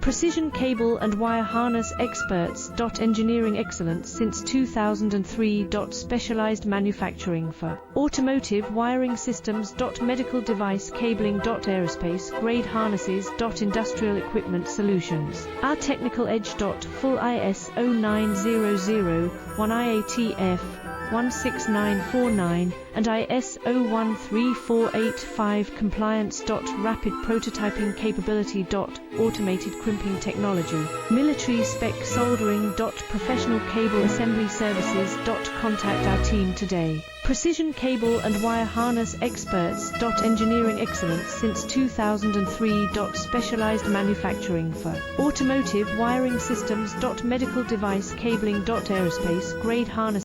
Precision cable and wire harness experts. Engineering excellence since 2003. Specialized manufacturing for automotive wiring systems. Medical device cabling. Aerospace grade harnesses. Industrial equipment solutions. Our technical edge. Full ISO 9001 IATF 16949 and ISO 13485 compliance. Rapid prototyping capability. Automated crimping technology. Military spec soldering. Professional cable assembly services. Contact our team today. Precision cable and wire harness experts. Engineering excellence since 2003. Specialized manufacturing for automotive wiring systems. Medical device cabling. Aerospace grade harness